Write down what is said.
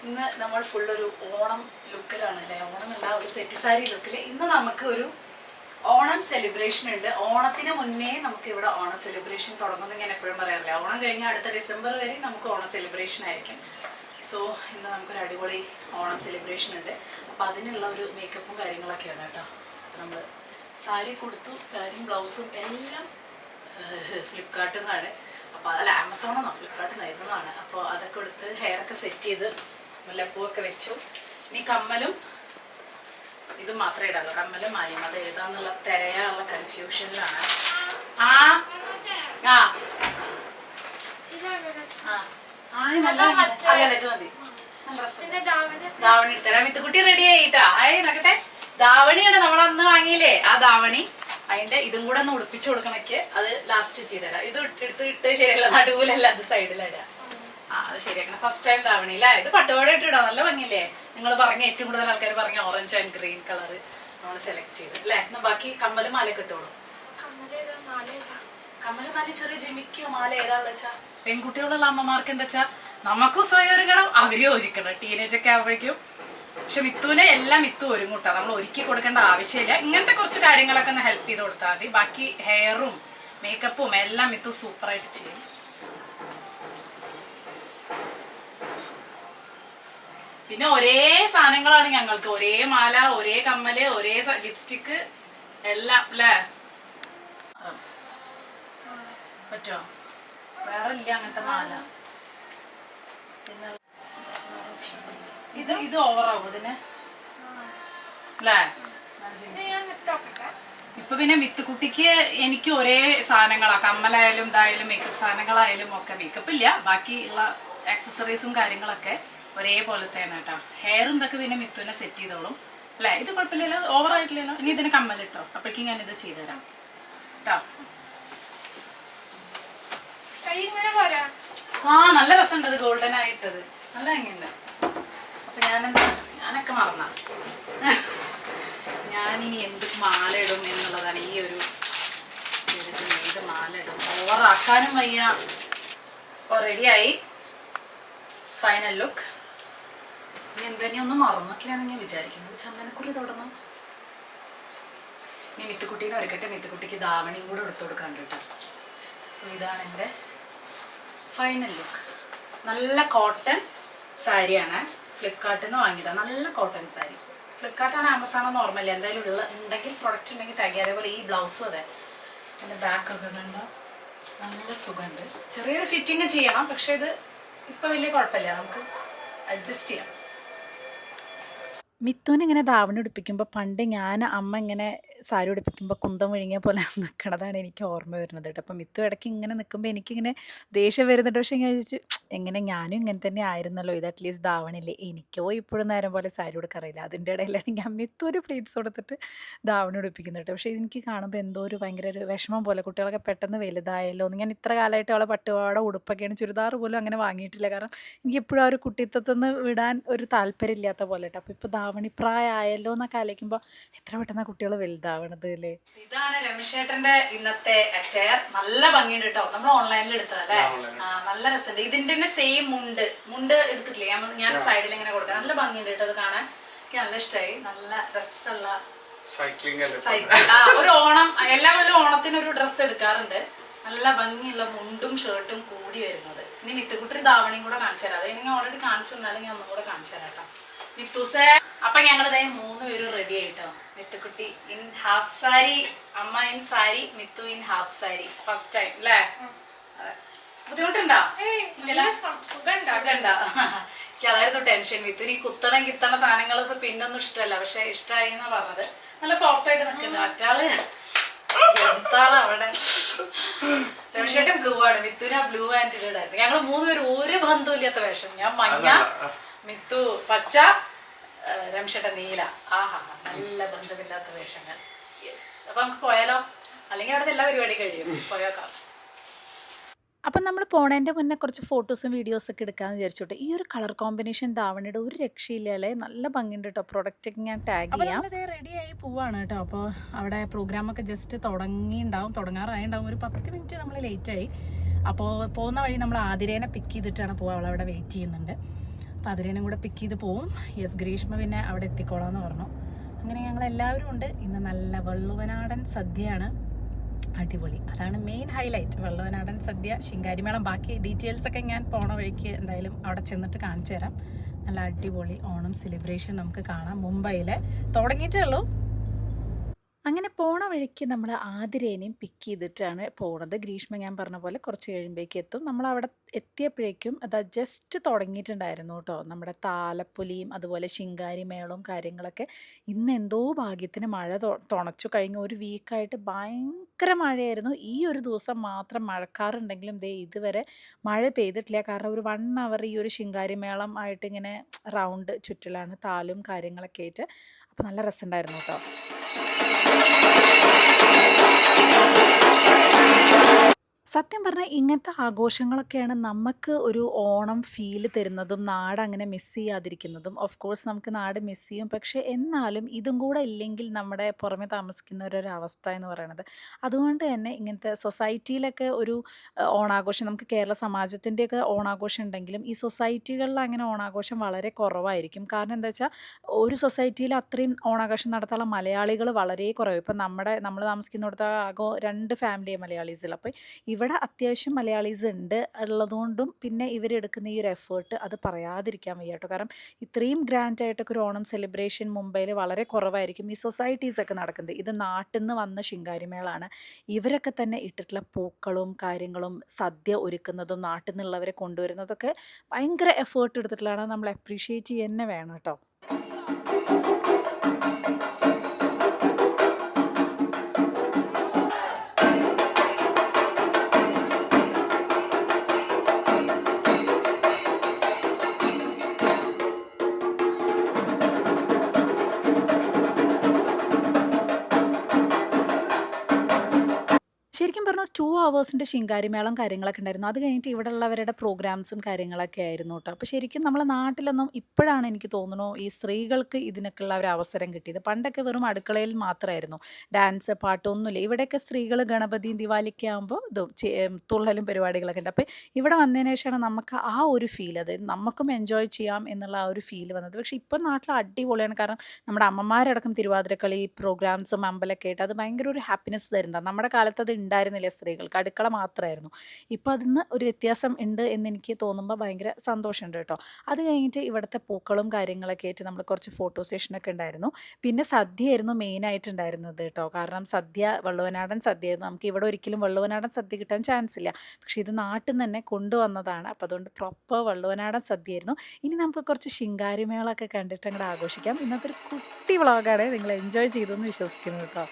ഇന്ന് നമ്മൾ ഫുള്ളൊരു ഓണം ലുക്കിലാണല്ലേ, ഓണമല്ല ഒരു സെറ്റ് സാരി ലുക്കിൽ. ഇന്ന് നമുക്ക് ഒരു ഓണം സെലിബ്രേഷൻ ഉണ്ട്. ഓണത്തിന് മുന്നേ നമുക്ക് ഇവിടെ ഓണം സെലിബ്രേഷൻ തുടങ്ങുമെന്ന് ഞാൻ എപ്പോഴും പറയാറില്ല. ഓണം കഴിഞ്ഞാൽ അടുത്ത ഡിസംബർ വരെ നമുക്ക് ഓണം സെലിബ്രേഷൻ ആയിരിക്കും. സോ ഇന്ന് നമുക്കൊരു അടിപൊളി ഓണം സെലിബ്രേഷൻ ഉണ്ട്. അപ്പോൾ അതിനുള്ള ഒരു മേക്കപ്പും കാര്യങ്ങളൊക്കെയാണ് കേട്ടോ. നമ്മൾ സാരി കൊടുത്തു, സാരിയും ബ്ലൗസും എല്ലാം ഫ്ലിപ്കാർട്ടിൽ നിന്നാണ്. അപ്പോൾ അതല്ല, ആമസോണെന്നോ ഫ്ലിപ്കാർട്ടിൽ നിന്ന് ഇരുന്നതാണ്. അപ്പോൾ അതൊക്കെ എടുത്ത് ഹെയറൊക്കെ സെറ്റ് ചെയ്ത് മുല്ലപ്പൂവൊക്കെ വെച്ചു. ഇനി കമ്മലും ഇത് മാത്രമേ ഇടാറുള്ളൂ, കമ്മലും മാലിയും. അത് ഏതാന്നുള്ള തിരയാനുള്ള കൺഫ്യൂഷനിലാണ്. ആ ആ ഇത് മതി. ധാവണി എടുത്തരാം. മിത്തുക്കുട്ടി റെഡി ആയിട്ടാ. നോക്കട്ടെ, ധാവണിയാണ് നമ്മൾ അന്ന് വാങ്ങിയില്ലേ, ആ ധാവണി. അതിന്റെ ഇതും കൂടെ ഒന്ന് ഉടുപ്പിച്ചു കൊടുക്കണക്ക് അത് ലാസ്റ്റ് ചെയ്തരാം. ഇത് എടുത്ത് ഇട്ട് ശരിയല്ല, നടുവിലല്ല, അത് സൈഡിലിടാം. അത് ശരിയാക്കണം. ഫസ്റ്റ് ടൈം ധാവണിയില്ല. ഇത് പട്ടുപാട ഇട്ടിടാം, നല്ല ഭംഗിയില്ലേ. നിങ്ങൾ പറഞ്ഞ ഏറ്റവും കൂടുതൽ ആൾക്കാർ പറഞ്ഞ ഓറഞ്ച് ആൻഡ് ഗ്രീൻ കളർ നമ്മൾ സെലക്ട് ചെയ്ത് അല്ലേ. എന്നാൽ ബാക്കി കമ്മലും മാലയൊക്കെ ഇട്ടോളൂ. കമ്മലും മാല ചെറിയ ജിമിക്കോ മാല ഏതാണെന്ന് വെച്ചാൽ പെൺകുട്ടികളുള്ള അമ്മമാർക്ക് എന്താ വെച്ചാൽ നമുക്കും സ്വയം ഒരുക്കണം, അവര് യോജിക്കണം. ടീനേജ് ഒക്കെ ആവുമ്പോഴേക്കും. പക്ഷെ മിത്തുവിനെ എല്ലാം മിത്തു ഒരുങ്ങൂട്ടാ, നമ്മൾ ഒരുക്കി കൊടുക്കേണ്ട ആവശ്യമില്ല. ഇങ്ങനത്തെ കുറച്ച് കാര്യങ്ങളൊക്കെ ഒന്ന് ഹെൽപ്പ് ചെയ്ത് കൊടുത്താൽ മതി. ബാക്കി ഹെയറും മേക്കപ്പും എല്ലാം മിത്തു സൂപ്പറായിട്ട് ചെയ്യും. പിന്നെ ഒരേ സാധനങ്ങളാണ് ഞങ്ങൾക്ക്, ഒരേ മാല, ഒരേ കമ്മല്, ഒരേ ലിപ്സ്റ്റിക്ക് എല്ലാം അല്ലേ. പറ്റോ? വേറെ ഇല്ല അങ്ങനത്തെ മാല. പിന്നെ ഇത് ഓവറാവും ഇതിന് അല്ലേ. ഇപ്പൊ പിന്നെ മിത്തുക്കുട്ടിക്ക് എനിക്ക് ഒരേ സാധനങ്ങളാ, കമ്മലായാലും ഇതായാലും മേക്കപ്പ് സാധനങ്ങളായാലും ഒക്കെ. മേക്കപ്പ് ഇല്ല, ബാക്കിയുള്ള ആക്സസറീസും കാര്യങ്ങളൊക്കെ ഒരേപോലത്തെയാണ് കേട്ടോ. ഹെയറും ഇതൊക്കെ പിന്നെ മിത്തുവിനെ സെറ്റ് ചെയ്തോളും അല്ലേ. ഇത് കുഴപ്പമില്ലല്ലോ, ഓവറായിട്ടില്ലല്ലോ. ഇനി ഇതിന് കമ്മലിട്ടോ, അപ്പോഴേക്കും ഞാൻ ഇത് ചെയ്തുതരാം കേട്ടോ. ആ നല്ല രസമുണ്ട്, അത് ഗോൾഡൻ ആയിട്ടത് നല്ല ഭംഗിയുണ്ട്. അപ്പൊ ഞാനൊക്കെ മറന്ന ഞാനിനി എന്ത് മാല ഇടും എന്നുള്ളതാണ് ഈ ഒരു ഏത് മാല ഇടും. ഓവറാക്കാനും വയ്യ. റെഡിയായി ഫൈനൽ ലുക്ക്. ഇനി എന്താ ഒന്നും മറന്നിട്ടില്ലെന്ന് ഞാൻ വിചാരിക്കുന്നു. ചന്ദനക്കുറി തൊടണം. ഇനി മിത്തുക്കുട്ടീനെ ഒരുക്കട്ടെ. മിത്തുക്കുട്ടിക്ക് ധാവണിയും കൂടെ എടുത്തു കൊടുക്കാണ്ട് കേട്ടോ. സോ ഇതാണ് എൻ്റെ ഫൈനൽ ലുക്ക്. നല്ല കോട്ടൺ സാരിയാണ്, ഫ്ലിപ്കാർട്ടിൽ നിന്ന് വാങ്ങിയതാണ്. നല്ല കോട്ടൺ സാരി. ഫ്ലിപ്കാർട്ടാണ് ആമസോണോ നോർമലി എന്തായാലും ഉണ്ടെങ്കിൽ പ്രൊഡക്റ്റ് ഉണ്ടെങ്കിൽ ടാഗ്. അതേപോലെ ഈ ബ്ലൗസും അതെ. എൻ്റെ ബാക്കൊക്കെ കണ്ടോ നല്ല സുഖമുണ്ട്. ചെറിയൊരു ഫിറ്റിങ് ചെയ്യണം, പക്ഷെ ഇത് ഇപ്പം വലിയ കുഴപ്പമില്ല, നമുക്ക് അഡ്ജസ്റ്റ് ചെയ്യാം. മിത്തുവിനെ ഇങ്ങനെ ധാവണി ഉടുപ്പിക്കുമ്പോൾ പണ്ട് അമ്മ ഇങ്ങനെ സാരി ഉടുപ്പിക്കുമ്പോൾ കുന്തം വിഴുങ്ങിയ പോലെ നിൽക്കണതാണ് എനിക്ക് ഓർമ്മ വരുന്നത് കേട്ടോ. അപ്പം മിത്തു ഇടയ്ക്ക് ഇങ്ങനെ നിൽക്കുമ്പോൾ എനിക്കിങ്ങനെ ദേഷ്യം വരുന്നുണ്ട്. പക്ഷേ ഞാൻ ചോദിച്ചു എങ്ങനെ ഞാനും ഇങ്ങനെ തന്നെ ആയിരുന്നല്ലോ, ഇത് അറ്റ്ലീസ്റ്റ് ധാവണില്ലേ. എനിക്കോ ഇപ്പോഴും നേരം പോലെ സാരി ഉടുക്കാറില്ല. അതിൻ്റെ ഇടയിലാണ് ഞാൻ മിത്തു ഒരു പ്ലീറ്റ്സ് കൊടുത്തിട്ട് ധാവണി ഉടുപ്പിക്കുന്നത് കേട്ടോ. പക്ഷേ എനിക്ക് കാണുമ്പോൾ എന്തോ ഒരു ഭയങ്കര ഒരു വിഷമം പോലെ. കുട്ടികളൊക്കെ പെട്ടെന്ന് വലുതായല്ലോ എന്ന്. ഞാൻ ഇത്ര കാലമായിട്ട് അവളെ പട്ടുപാവാട ഉടുപ്പൊക്കെയാണ്, ചുരിദാർ പോലും അങ്ങനെ വാങ്ങിയിട്ടില്ല. കാരണം എനിക്ക് എപ്പോഴും ആ ഒരു കുട്ടിത്തത്തുനിന്ന് വിടാൻ ഒരു താല്പര്യം ഇല്ലാത്ത പോലെ കേട്ടോ. അപ്പോൾ ഇപ്പോൾ ധാവണിപ്രായമായല്ലോ എന്നൊക്കെ ആലോചിക്കുമ്പോൾ എത്ര പെട്ടെന്ന് കുട്ടികൾ വലുതാവണത് അല്ലേ. ഇതാണ് രമേശേട്ടന്റെ ഇന്നത്തെ അറ്റയർ. നല്ല ഭംഗിയുണ്ട് കേട്ടോ. നമ്മൾ ഓൺലൈനിൽ എടുത്തതല്ലേ. നല്ല രസമുണ്ട്. ഇതിന്റെ തന്നെ സെയിം മുണ്ട് എടുത്തിട്ടില്ലേ, ഞാൻ സൈഡിൽ ഇങ്ങനെ കൊടുക്കാം. നല്ല ഭംഗിയുണ്ട് കേട്ടോ അത് കാണാൻ. എനിക്ക് നല്ല ഇഷ്ടമായി. നല്ല രസമുള്ള ഒരു ഓണം. എല്ലാ കൊല്ലം ഓണത്തിന് ഒരു ഡ്രസ്സ് എടുക്കാറുണ്ട്. നല്ല ഭംഗിയുള്ള മുണ്ടും ഷർട്ടും കൂടി വരുന്നത്. ഇനി മിത്തുക്കുട്ടി ധാവണിയും കൂടെ കാണിച്ചു തരാം. അത് ഞാൻ ഓൾറെഡി കാണിച്ചു തന്നാലും ഞാൻ ഒന്നും കൂടെ കാണിച്ചു തരാം കേട്ടോ. മിത്തുസേ അപ്പൊ ഞങ്ങളിതായി 3 പേരും റെഡി ആയിട്ടോ. മിത്തുക്കുട്ടി ഇൻ ഹാഫ് സാരി, അമ്മ in sari, Mithu in half sari. First time അല്ലേ. ബുദ്ധിമുട്ടുണ്ടോ? സുഖണ്ടോ? അതായിരുന്നു ടെൻഷൻ. മിത്തുന് ഈ കിത്തണ സാധനങ്ങൾ പിന്നൊന്നും ഇഷ്ടമല്ല, പക്ഷെ ഇഷ്ടമായി എന്നാ പറഞ്ഞത്. നല്ല സോഫ്റ്റ് ആയിട്ട് നിൽക്കുന്നത്. മറ്റാള് എന്താള് അവിടെ. രമേശേട്ടൻ ബ്ലൂ ആണ്, മിത്തുന് ആ ബ്ലൂ ആൻഡ് ഇടായിരുന്നു. ഞങ്ങൾ 3 പേരും ഒരു ബന്ധമില്ലാത്ത വേഷം. ഞാൻ മഞ്ഞ, മിത്തു പച്ച, രമേശേട്ടൻ നീല. ആഹാ, നല്ല ബന്ധമില്ലാത്ത വേഷങ്ങൾ. യെസ്. അപ്പൊ നമുക്ക് പോയാലോ? അല്ലെങ്കിൽ അവിടെ എല്ലാ പരിപാടി കഴിയും. പോയേക്കാം. അപ്പം നമ്മൾ പോണതിൻ്റെ മുന്നേ കുറച്ച് ഫോട്ടോസും വീഡിയോസൊക്കെ എടുക്കാമെന്ന് വിചാരിച്ചോട്ടെ. ഈ ഒരു കളർ കോമ്പിനേഷൻ ധാവണിയുടെ ഒരു രക്ഷയില്ലേ, നല്ല ഭംഗിയുണ്ട് കേട്ടോ. പ്രൊഡക്റ്റൊക്കെ ഞാൻ ടാഗ് ചെയ്യാം. അതേ റെഡിയായി പോവാണ് കേട്ടോ. അപ്പോൾ അവിടെ പ്രോഗ്രാമൊക്കെ ജസ്റ്റ് തുടങ്ങാറായിണ്ടാവും. ഒരു 10 മിനിറ്റ് നമ്മൾ ലേറ്റായി. അപ്പോൾ പോകുന്ന വഴി നമ്മൾ ആതിരേനെ പിക്ക് ചെയ്തിട്ടാണ് പോവുക. അവളവിടെ വെയിറ്റ് ചെയ്യുന്നുണ്ട്. അപ്പോൾ അതിനും കൂടെ പിക്ക് ചെയ്ത് പോവും. യെസ്, ഗ്രീഷ്മ പിന്നെ അവിടെ എത്തിക്കോളാമെന്ന് പറഞ്ഞു. അങ്ങനെ ഞങ്ങളെല്ലാവരും ഉണ്ട്. ഇന്ന് നല്ല വള്ളുവനാടൻ സദ്യയാണ്. അടിപൊളി, അതാണ് മെയിൻ ഹൈലൈറ്റ്. വള്ളുവനാടൻ സദ്യ, ശിങ്കാരിമേളം. ബാക്കി ഡീറ്റെയിൽസൊക്കെ ഞാൻ പോണ വഴിക്ക് എന്തായാലും അവിടെ ചെന്നിട്ട് കാണിച്ചു തരാം. നല്ല അടിപൊളി ഓണം സെലിബ്രേഷൻ നമുക്ക് കാണാം. മുംബൈയിൽ തുടങ്ങിയിട്ടേ ഉള്ളൂ. അങ്ങനെ പോണ വഴിക്ക് നമ്മൾ ആതിരേനെയും പിക്ക് ചെയ്തിട്ടാണ് പോണത്. ഗ്രീഷ്മ ഞാൻ പറഞ്ഞ പോലെ കുറച്ച് കഴിയുമ്പോഴേക്ക് എത്തും. നമ്മളവിടെ എത്തിയപ്പോഴേക്കും അതാ ജസ്റ്റ് തുടങ്ങിയിട്ടുണ്ടായിരുന്നു കേട്ടോ നമ്മുടെ താലപ്പൊലിയും അതുപോലെ ശിങ്കാരിമേളവും കാര്യങ്ങളൊക്കെ. ഇന്ന് എന്തോ ഭാഗ്യത്തിന് മഴ തുണച്ചു. കഴിഞ്ഞ ഒരു വീക്കായിട്ട് ഭയങ്കര മഴയായിരുന്നു. ഈ ഒരു ദിവസം മാത്രം മഴക്കാറുണ്ടെങ്കിലും ദേ ഇതുവരെ മഴ പെയ്തിട്ടില്ല. കാരണം ഒരു 1 അവർ ഈ ഒരു ശിങ്കാരിമേളം ആയിട്ട് ഇങ്ങനെ റൗണ്ട് ചുറ്റലാണ്, താലും കാര്യങ്ങളൊക്കെ ആയിട്ട്. അപ്പോൾ നല്ല രസമുണ്ടായിരുന്നു കേട്ടോ. സത്യം പറഞ്ഞാൽ ഇങ്ങനത്തെ ആഘോഷങ്ങളൊക്കെയാണ് നമുക്ക് ഒരു ഓണം ഫീൽ തരുന്നതും നാടങ്ങനെ മിസ് ചെയ്യാതിരിക്കുന്നതും. ഓഫ് കോഴ്സ് നമുക്ക് നാട് മിസ് ചെയ്യും. പക്ഷേ എന്നാലും ഇതും കൂടെ ഇല്ലെങ്കിൽ നമ്മുടെ പുറമെ താമസിക്കുന്നവരൊരവസ്ഥ എന്ന് പറയണത്. അതുകൊണ്ട് തന്നെ ഇങ്ങനത്തെ സൊസൈറ്റിയിലൊക്കെ ഒരു ഓണാഘോഷം, നമുക്ക് കേരള സമാജത്തിൻ്റെയൊക്കെ ഓണാഘോഷം ഉണ്ടെങ്കിലും ഈ സൊസൈറ്റികളിൽ അങ്ങനെ ഓണാഘോഷം വളരെ കുറവായിരിക്കും. കാരണം എന്താ വെച്ചാൽ ഒരു സൊസൈറ്റിയിൽ അത്രയും ഓണാഘോഷം നടത്താനുള്ള മലയാളികൾ വളരെ കുറവ്. ഇപ്പം നമ്മൾ താമസിക്കുന്നിടത്ത് ആകെ 2 ഫാമിലി മലയാളീസുള്ളൂ. അപ്പോൾ ഇവിടെ അത്യാവശ്യം മലയാളീസ് ഉണ്ട്. ഉള്ളതുകൊണ്ടും പിന്നെ ഇവരെടുക്കുന്ന ഈ ഒരു എഫേർട്ട് അത് പറയാതിരിക്കാൻ വയ്യ കേട്ടോ. കാരണം ഇത്രയും ഗ്രാൻഡായിട്ടൊക്കെ ഒരു ഓണം സെലിബ്രേഷൻ മുംബൈയിൽ വളരെ കുറവായിരിക്കും ഈ സൊസൈറ്റീസൊക്കെ നടക്കുന്നത്. ഇത് നാട്ടിൽ നിന്ന് വന്ന ശിങ്കാരിമേളാണ്. ഇവരൊക്കെ തന്നെ ഇട്ടിട്ടുള്ള പൂക്കളും കാര്യങ്ങളും സദ്യ ഒരുക്കുന്നതും നാട്ടിൽ നിന്നുള്ളവരെ കൊണ്ടുവരുന്നതൊക്കെ ഭയങ്കര എഫേർട്ട് എടുത്തിട്ടുള്ളതാണ്. നമ്മൾ അപ്രീഷിയേറ്റ് ചെയ്യുക തന്നെ വേണം കേട്ടോ. ശരിക്കും പറഞ്ഞാൽ 2 അവേഴ്സിൻ്റെ ശിങ്കാരിമേളം കാര്യങ്ങളൊക്കെ ഉണ്ടായിരുന്നു. അത് കഴിഞ്ഞിട്ട് ഇവിടെ ഉള്ളവരുടെ പ്രോഗ്രാംസും കാര്യങ്ങളൊക്കെ ആയിരുന്നു കേട്ടോ. അപ്പോൾ ശരിക്കും നമ്മളെ നാട്ടിലൊന്നും ഇപ്പോഴാണ് എനിക്ക് തോന്നുന്നു ഈ സ്ത്രീകൾക്ക് ഇതിനൊക്കെയുള്ള ഒരു അവസരം കിട്ടിയത്. പണ്ടൊക്കെ വെറും അടുക്കളയിൽ മാത്രമായിരുന്നു ഡാൻസ് പാട്ടൊന്നുമില്ല. ഇവിടെയൊക്കെ സ്ത്രീകൾ ഗണപതിയും ദിവാലിയൊക്കെ ആകുമ്പോൾ തുള്ളലും പരിപാടികളൊക്കെ ഉണ്ട്. അപ്പോൾ ഇവിടെ വന്നതിന് ശേഷമാണ് നമുക്ക് ആ ഒരു ഫീൽ, അതായത് നമുക്കും എൻജോയ് ചെയ്യാം എന്നുള്ള ആ ഒരു ഫീൽ വന്നത്. പക്ഷേ ഇപ്പം നാട്ടിൽ അടിപൊളിയാണ്. കാരണം നമ്മുടെ അമ്മമാരടക്കം തിരുവാതിരക്കളി പ്രോഗ്രാംസും അമ്പലമൊക്കെ ആയിട്ട് അത് ഭയങ്കര ഒരു ഹാപ്പിനെസ് തരുന്നതാണ്. നമ്മുടെ കാലത്ത് അത് ഉണ്ടായിരുന്നില്ല. സ്ത്രീകൾക്ക് അടുക്കള മാത്രമായിരുന്നു. ഇപ്പോൾ അതിന്ന് ഒരു വ്യത്യാസം ഉണ്ട് എന്നെനിക്ക് തോന്നുമ്പോൾ ഭയങ്കര സന്തോഷമുണ്ട് കേട്ടോ. അത് കഴിഞ്ഞിട്ട് ഇവിടുത്തെ പൂക്കളും കാര്യങ്ങളൊക്കെ ആയിട്ട് നമ്മൾ കുറച്ച് ഫോട്ടോ സെഷനൊക്കെ ഉണ്ടായിരുന്നു. പിന്നെ സദ്യയായിരുന്നു മെയിനായിട്ടുണ്ടായിരുന്നത് കേട്ടോ. കാരണം സദ്യ വള്ളുവനാടൻ സദ്യയായിരുന്നു. നമുക്ക് ഇവിടെ ഒരിക്കലും വള്ളുവനാടൻ സദ്യ കിട്ടാൻ ചാൻസ് ഇല്ല. പക്ഷേ ഇത് നാട്ടിൽ നിന്ന് തന്നെ കൊണ്ടുവന്നതാണ്. അപ്പോൾ അതുകൊണ്ട് പ്രോപ്പർ വള്ളുവനാടൻ സദ്യയായിരുന്നു. ഇനി നമുക്ക് കുറച്ച് ശിങ്കാരിമേളൊക്കെ കണ്ടിട്ട് അങ്ങോട്ട് ആഘോഷിക്കാം. ഇന്നത്തെ ഒരു കുട്ടി വ്ളോഗാണ്. നിങ്ങൾ എൻജോയ് ചെയ്തു എന്ന് വിശ്വസിക്കുന്നു കേട്ടോ.